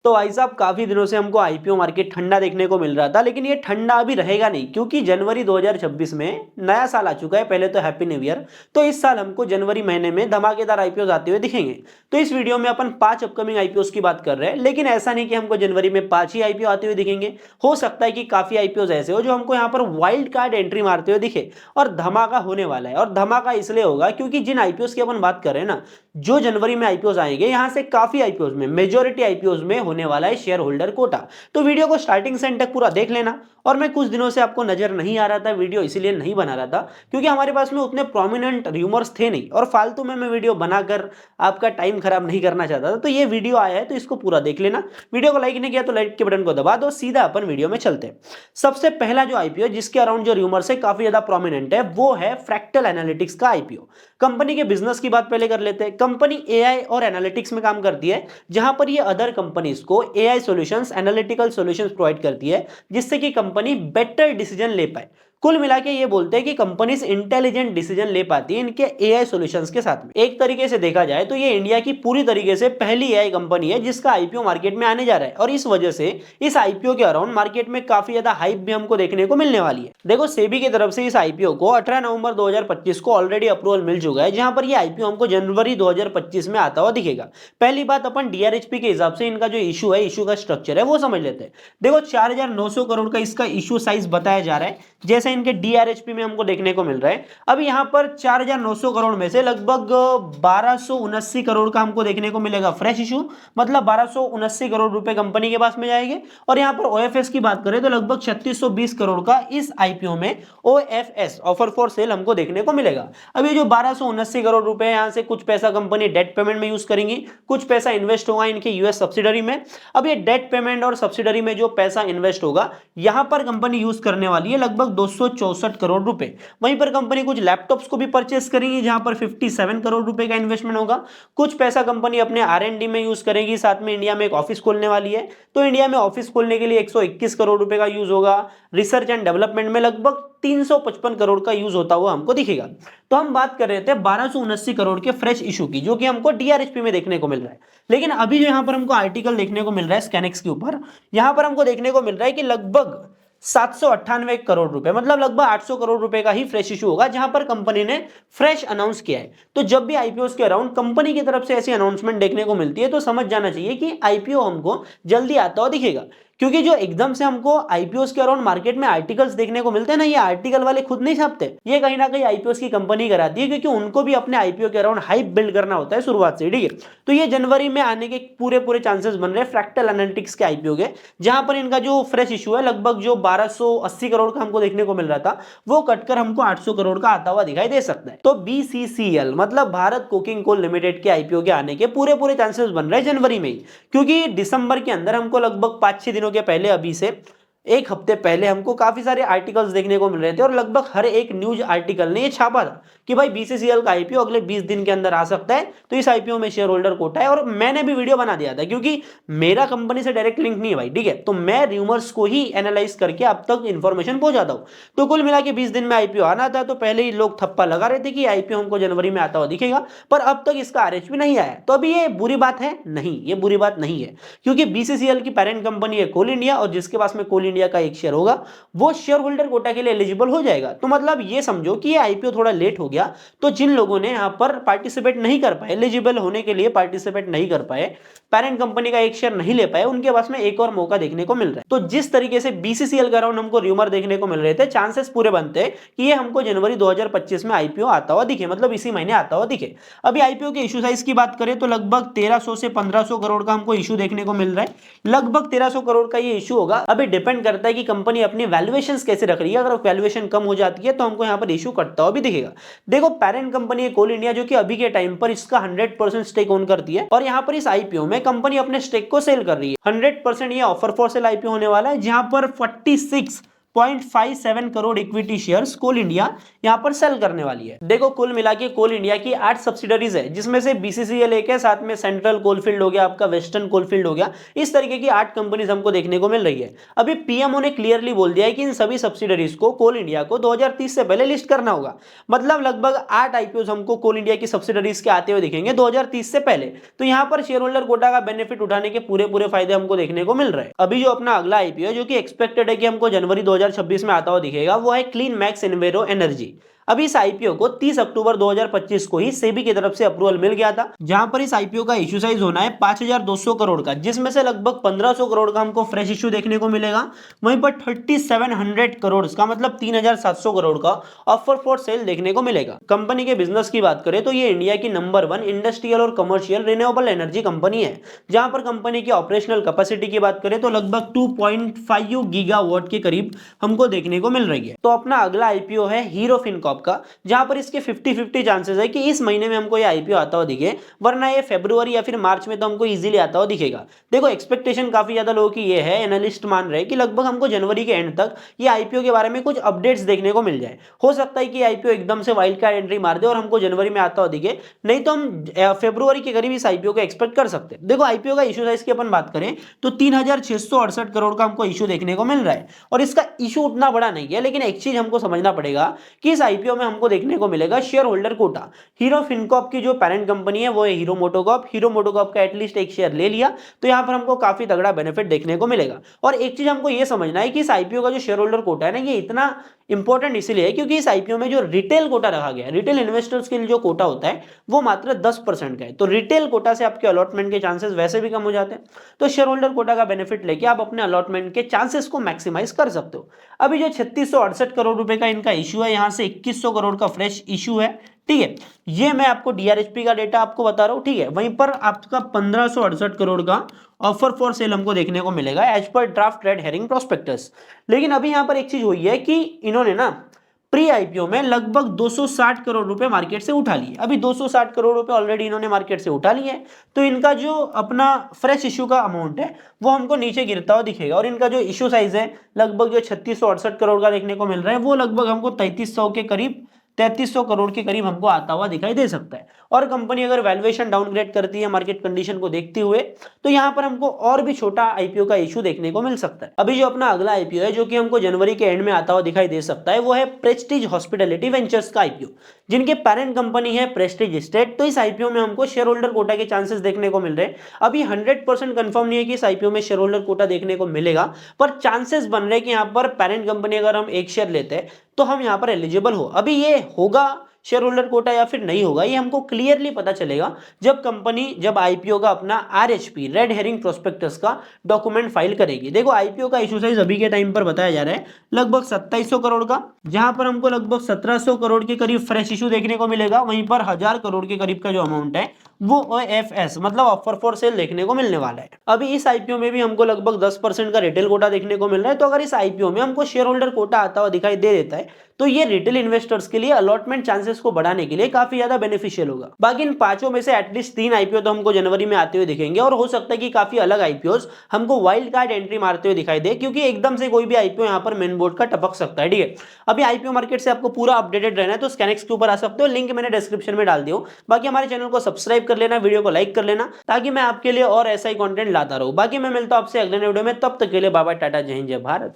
तो भाई साहब काफी दिनों से हमको आईपीओ मार्केट ठंडा देखने को मिल रहा था, लेकिन ये ठंडा अभी रहेगा नहीं क्योंकि जनवरी 2026 में नया साल आ चुका है। पहले तो हैप्पी न्यू ईयर। तो इस साल हमको जनवरी महीने में धमाकेदार आईपीओ आते हुए दिखेंगे। तो इस वीडियो में अपन 5 अपकमिंग आईपीओ की बात कर रहे हैं, लेकिन ऐसा नहीं कि हमको जनवरी में 5 ही आईपीओ आते हुए दिखेंगे। हो सकता है कि काफी आईपीओ ऐसे हो जो हमको यहाँ पर वाइल्ड कार्ड एंट्री मारते हुए दिखे और धमाका होने वाला है। और धमाका इसलिए होगा क्योंकि जिन आईपीओ की अपन बात कर रहे हैं ना, जो जनवरी में आईपीओ आएंगे, यहां से काफी आईपीओ में मेजोरिटी आईपीओ में होने वाला है शेयर होल्डर कोटा। तो वीडियो को स्टार्टिंग से एंड तक पूरा देख लेना। और मैं कुछ दिनों से आपको नजर नहीं आ रहा था, वीडियो इसीलिए नहीं बना रहा था क्योंकि हमारे पास में उतने प्रोमिनेंट रूमर्स थे नहीं और फालतू में मैं वीडियो बनाकर आपका टाइम खराब नहीं करना चाहता था। तो ये वीडियो आया है तो इसको पूरा देख लेना। वीडियो को लाइक नहीं किया तो लाइक के बटन को दबा दो। सीधा अपन वीडियो में चलते हैं। सबसे पहला जो आईपीओ जिसके अराउंड जो रूमर्स है काफी ज्यादा प्रोमिनेंट है, वो है फ्रैक्टल एनालिटिक्स का आईपीओ। कंपनी के बिजनेस की बात पहले कर लेते हैं। कंपनी एआई और एनालिटिक्स में काम करती है, जहां पर ये अदर कंपनीज को AI solutions, analytical solutions provide करती है, जिससे कि कंपनी बेटर डिसीजन ले पाए। कुल मिला के ये बोलते हैं कि कंपनीज इंटेलिजेंट डिसीजन ले पाती है इनके एआई सॉल्यूशंस के साथ में। एक तरीके से देखा जाए तो ये इंडिया की पूरी तरीके से पहली एआई कंपनी है जिसका आईपीओ मार्केट में आने जा रहा है। और इस वजह से इस आईपीओ के अराउंड मार्केट में काफी ज्यादा हाइप भी हमको देखने को मिलने वाली है। देखो, सेबी की तरफ से इस आईपीओ को 18 नवंबर 2025 को ऑलरेडी अप्रूवल मिल चुका है, जहां पर ये आईपीओ हमको जनवरी 2025 में आता हुआ दिखेगा। पहली बात, अपन डीआरएचपी के हिसाब से इनका जो इशू है, इशू का स्ट्रक्चर है, वो समझ लेते हैं। देखो, 4900 करोड़ का इसका इशू साइज बताया जा रहा है, जैसे इनके डीआरएचपी में हमको देखने को मिल रहा है। अब यहां पर 4900 करोड़ में से लगभग 1279 करोड़ का हमको देखने को मिलेगा फ्रेश इशू, मतलब 1279 करोड़ रुपए कंपनी के पास में जाएंगे। और यहां पर ओएफएस की बात करें तो लगभग 3620 करोड़ का इस आईपीओ में ओएफएस, ऑफर फॉर सेल, हमको देखने को मिलेगा। अब ये जो 1279 करोड़ रुपए है, यहां से कुछ पैसा कंपनी डेट पेमेंट में यूज करेंगी, कुछ पैसा इन्वेस्ट होगा इनके यूएस सब्सिडरी में। अब ये डेट पेमेंट और सब्सिडरी में जो पैसा इन्वेस्ट होगा, यहां पर कंपनी यूज करने वाली है लगभग 264 करोड़ रुपए। वहीं पर कंपनी कुछ लैपटॉप्स को भी परचेस करेगी, जहां पर 57 करोड़ रुपए का इन्वेस्टमेंट होगा। कुछ पैसा कंपनी अपने आरएनडी में यूज करेगी, साथ में इंडिया में एक ऑफिस खोलने वाली है, तो इंडिया में ऑफिस खोलने के लिए 121 करोड़ रुपए का यूज होगा। रिसर्च एंड डेवलपमेंट में लगभग 355 करोड़ का यूज होता हुआ हमको दिखेगा। तो हम बात कर रहे थे 1279 करोड़ के फ्रेश इशू की, जो कि हमको डीआरएचपी में देखने को मिल रहा है। लेकिन अभी जो यहां पर हमको आर्टिकल देखने को मिल रहा है स्कैनिक्स के ऊपर, यहां पर हमको देखने को मिल रहा है कि लगभग 798 करोड़ रुपए, मतलब लगभग 800 करोड़ रुपए का ही फ्रेश इशू होगा, जहां पर कंपनी ने फ्रेश अनाउंस किया है। तो जब भी आईपीओ के अराउंड कंपनी की तरफ से ऐसी अनाउंसमेंट देखने को मिलती है, तो समझ जाना चाहिए कि आईपीओ हमको जल्दी आता हुआ दिखेगा। क्योंकि जो एकदम से हमको आईपीओ के अराउंड मार्केट में आर्टिकल्स देखने को मिलते हैं ना, ये आर्टिकल वाले खुद नहीं छापते, ये कहीं ना कहीं आईपीओ की कंपनी कराती है, क्योंकि उनको भी अपने आईपीओ के अराउंड हाइप बिल्ड करना होता है शुरुआत से, ठीक है। तो ये जनवरी में आने के पूरे पूरे चांसेस बन रहे हैं फ्रैक्टल एनालिटिक्स के आईपीओ के, जहां पर इनका जो फ्रेश इशू है लगभग जो 1280 करोड़ का हमको देखने को मिल रहा था, वो कटकर हमको 800 करोड़ का आता हुआ दिखाई दे सकता है। तो बीसीसीएल मतलब भारत कोकिंग कोल लिमिटेड के आईपीओ के आने के पूरे पूरे चांसेस बन रहे हैं जनवरी में ही, क्योंकि दिसंबर के अंदर हमको लगभग 5-6 दिनों के पहले, अभी से एक हफ्ते पहले, हमको काफी सारे आर्टिकल्स देखने को मिल रहे थे और लगभग हर एक न्यूज आर्टिकल ने ये छापा था कि भाई बीसीसीएल का आईपीओ अगले 20 दिन के अंदर आ सकता है, तो इस आईपीओ में शेयर होल्डर कोटा है। और मैंने भी वीडियो बना दिया था, क्योंकि मेरा कंपनी से डायरेक्ट लिंक नहीं है भाई, ठीक है, तो मैं रूमर्स को ही एनालाइज करके अब तक इंफॉर्मेशन पहुंचाता हूं। तो कुल मिला के 20 दिन में आईपीओ आना था, तो पहले ही लोग थप्पा लगा रहे थे कि आईपीओ हमको जनवरी में आता हुआ दिखेगा, पर अब तक इसका आरएचपी नहीं आया। तो अभी ये बुरी बात है? नहीं, ये बुरी बात नहीं है, क्योंकि बीसीसीएल की पेरेंट कंपनी है कोल इंडिया, और जिसके पास में कोल इंडिया का एक शेयर होगा, वो शेयर होल्डर कोटा के लिए एलिजिबल हो जाएगा। तो मतलब ये समझो कि ये आईपीओ थोड़ा लेट हो गया, तो जिन लोगों ने यहां पर पार्टिसिपेट नहीं कर पाए, एलिजिबल होने के लिए पार्टिसिपेट नहीं कर पाए, पेरेंट कंपनी का एक शेयर नहीं ले पाए, उनके पास में एक और मौका देखने को मिल रहा है। तो जिस तरीके से बीसीसीएल के अराउंड हमको रूमर देखने को मिल रहे थे, चांसेस पूरे बनते हैं कि ये हमको जनवरी 2025 में आईपीओ आता हुआ दिखे, मतलब इसी महीने आता हुआ दिखे। अभी आईपीओ के इशू साइज की बात करें तो लगभग 1300 से 1500 करोड़ का हमको इशू देखने को मिल रहा है, लगभग 1300 करोड़ का ये इशू होगा। अभी डिपेंड करता है कि कंपनी अपनी वैल्यूएशंस कैसे रख रही है। अगर वैल्यूएशन कम हो जाती है तो हमको यहाँ पर इशू कटता हुआ भी दिखेगा। देखो, पेरेंट कंपनी है कोल इंडिया, जो कि अभी के टाइम पर इसका 100% स्टेक ओन करती है, और यहाँ पर इस आईपीओ में कंपनी अपने स्टेक को सेल कर रही है। 100% ये ऑफर फॉर सेल आईपीओ होने वाला है, जहां पर 46 0.57 करोड़ इक्विटी शेयर्स कोल इंडिया यहां पर सेल करने वाली है। देखो कुल मिला के कोल इंडिया की 8 सब्सिडरीज है, जिसमें से बीसीसीएल एक है, साथ में सेंट्रल कोलफील्ड हो गया, आपका वेस्टर्न कोलफील्ड हो गया। इस तरीके की 8 कंपनीज हमको देखने को मिल रही है। अभी पीएमओ ने क्लियरली बोल दिया है कि इन सभी सब्सिडरीज को कोल इंडिया को 2030 से पहले लिस्ट करना होगा। मतलब लगभग 8 आईपीओ हमको कोल इंडिया की सब्सिडरीज के आते हुए दिखेंगे 2030 से पहले। तो यहां पर शेयर होल्डर कोटा का बेनिफिट उठाने के पूरे फायदे हमको देखने को मिल रहे हैं। अभी जो अपना अगला आईपीओ है, जो कि एक्सपेक्टेड है कि हमको जनवरी 2026 में आता हुआ दिखेगा, वो है क्लीन मैक्स एनवायरो एनर्जी। अभी इस आईपीओ को 30 अक्टूबर 2025 को ही सेबी की तरफ से अप्रूवल मिल गया था, जहां पर इस आईपीओ का इश्यू साइज होना है 5200 करोड़ का, जिसमें से लगभग 1500 करोड़ का हमको फ्रेश इश्यू देखने को मिलेगा। वहीं पर 3700 करोड़ का मतलब 3700 करोड़ का ऑफर फॉर सेल देखने को मिलेगा। कंपनी के बिजनेस की बात करें तो ये इंडिया की नंबर 1 इंडस्ट्रियल और कमर्शियल रिन्यूएबल एनर्जी कंपनी है, जहां पर कंपनी की ऑपरेशनल कैपेसिटी की बात करें तो लगभग 2.5 गीगावाट के करीब हमको देखने को मिल रही है। तो अपना अगला आईपीओ है हीरो फिनकॉर्प का, जहां पर इसके 50-50 चांसेस है कि इस महीने में हमको ये आईपीओ आता हुआ दिखे, वरना ये फरवरी या फिर मार्च में तो हमको इजीली आता हुआ दिखेगा। देखो एक्सपेक्टेशन काफी ज्यादा लोगों की ये है, एनालिस्ट मान रहे हैं कि लगभग हमको जनवरी के एंड तक ये आईपीओ के बारे में कुछ अपडेट्स देखने को मिल जाए। हो सकता है कि आईपीओ एकदम से वाइल्ड कार्ड एंट्री मार दे और हमको जनवरी में आता हुआ दिखे, नहीं तो हम फरवरी के करीब इस आईपीओ को एक्सपेक्ट कर सकते हैं। देखो आईपीओ का इशू साइज की अपन बात करें तो 3668 करोड़ का हमको इशू देखने को मिल रहा है, और इसका इशू उतना बड़ा नहीं है। लेकिन एक चीज हमको समझना पड़ेगा कि इस आईपीओ में हमको देखने को मिलेगा share holder quota. Hero FinCorp की जो पेरेंट कंपनी है वो है हीरो मोटोकॉर्प। हीरो मोटोकॉर्प का एटलीस्ट एक शेयर ले लिया तो यहां पर हमको काफी तगड़ा बेनिफिट देखने को मिलेगा। और एक चीज हमको ये समझना है कि इस आईपीओ का जो शेयर होल्डर कोटा है ना, ये इतना इंपॉर्टेंट इसलिए है क्योंकि इस आईपीओ में जो रिटेल कोटा रखा गया है, रिटेल इन्वेस्टर्स के लिए जो कोटा होता है वो मात्र 10% का है। तो रिटेल कोटा से आपके अलॉटमेंट के चांसेस वैसे भी कम हो जाते हैं, तो शेयर होल्डर कोटा का बेनिफिट लेके आप अपने अलॉटमेंट के चांसेस को मैक्सिमाइज कर सकते हो। अभी जो 3668 करोड़ रुपए का इनका इशू है, यहां से 2100 करोड़ का फ्रेश इशू है, ठीक है। ये मैं आपको डीआरएचपी का डेटा आपको बता रहा हूं, ठीक है। वहीं पर आपका 1568 करोड़ का ऑफर फॉर सेल हमको देखने को मिलेगा as per draft red herring prospectus. लेकिन अभी यहां पर एक चीज हुई है कि इन्होंने ना प्री आईपीओ में लगभग 260 करोड़ रुपए मार्केट से उठा लिए। अभी 260 करोड़ रुपए ऑलरेडी इन्होंने मार्केट से उठा लिए हैं, तो इनका जो अपना फ्रेश इशू का अमाउंट है वो हमको नीचे गिरता हुआ दिखेगा। और इनका जो इशू साइज है लगभग जो 3668 करोड़ का देखने को मिल रहा है, वो लगभग हमको 3300 करोड़ के करीब हमको आता हुआ दिखाई दे सकता है। और कंपनी अगर वैल्यूएशन डाउनग्रेड करती है मार्केट कंडीशन को देखते हुए, तो यहां पर हमको और भी छोटा आईपीओ का इशू देखने को मिल सकता है। अभी जो अपना अगला आईपीओ है, जो कि हमको जनवरी के एंड में आता हुआ दिखाई दे सकता है, वो है प्रेस्टीज हॉस्पिटैलिटी वेंचर्स का आईपीओ, जिनके पेरेंट कंपनी है प्रेस्टीज एस्टेट। तो इस आईपीओ में हमको शेयर होल्डर कोटा के चांसेस देखने को मिल रहे हैं। अभी 100% कंफर्म नहीं है कि इस आईपीओ में शेयर होल्डर कोटा देखने को मिलेगा, पर चांसेस बन रहे हैं कि यहाँ पर पेरेंट कंपनी अगर हम एक शेयर लेते हैं तो हम यहाँ पर एलिजिबल हो। अभी ये होगा शेयर होल्डर कोटा या फिर नहीं होगा, ये हमको क्लियरली पता चलेगा जब कंपनी जब आईपीओ का अपना आरएचपी रेड हेरिंग प्रोस्पेक्टस का डॉक्यूमेंट फाइल करेगी। देखो आईपीओ का इशू साइज अभी के टाइम पर बताया जा रहा है लगभग 2700 करोड़ का, जहां पर हमको लगभग 1700 करोड़ के करीब फ्रेश इशू देखने को मिलेगा। वहीं पर 1000 करोड़ के करीब का जो अमाउंट है वो ओएफएस मतलब ऑफर फॉर सेल देखने को मिलने वाला है। अभी इस आईपीओ में भी हमको लगभग 10% का रिटेल कोटा देखने को मिल रहा है। तो अगर इस आईपीओ में हमको शेयर होल्डर कोटा आता हुआ दिखाई दे देता है, तो ये रिटेल इन्वेस्टर्स के लिए अलॉटमेंट चांसेस को बढ़ाने के लिए काफी ज्यादा बेनिफिशियल होगा। बाकी इन पांचों में से एटलीस्ट 3 आईपीओ तो हमको जनवरी में आते हुए दिखेंगे, और हो सकता है कि काफी अलग आईपीओस हमको वाइल्ड कार्ड एंट्री मारते हुए दिखाई दे, क्योंकि एकदम से कोई भी आईपीओ यहाँ पर मेन बोर्ड का टपक सकता है, ठीक है। अभी आईपीओ मार्केट से आपको पूरा अपडेटेड रहना है तो स्कैनिक्स के ऊपर आ सकते हो, लिंक मैंने डिस्क्रिप्शन में डाल दिया। बाकी हमारे चैनल को सब्सक्राइब कर लेना, वीडियो को लाइक कर लेना, ताकि मैं आपके लिए और ऐसा ही कंटेंट लाता रहूं। बाकी मैं मिलता हूं आपसे अगले वीडियो में, तब तक के लिए बाय बाय, टाटा, जय हिंद, जय भारत।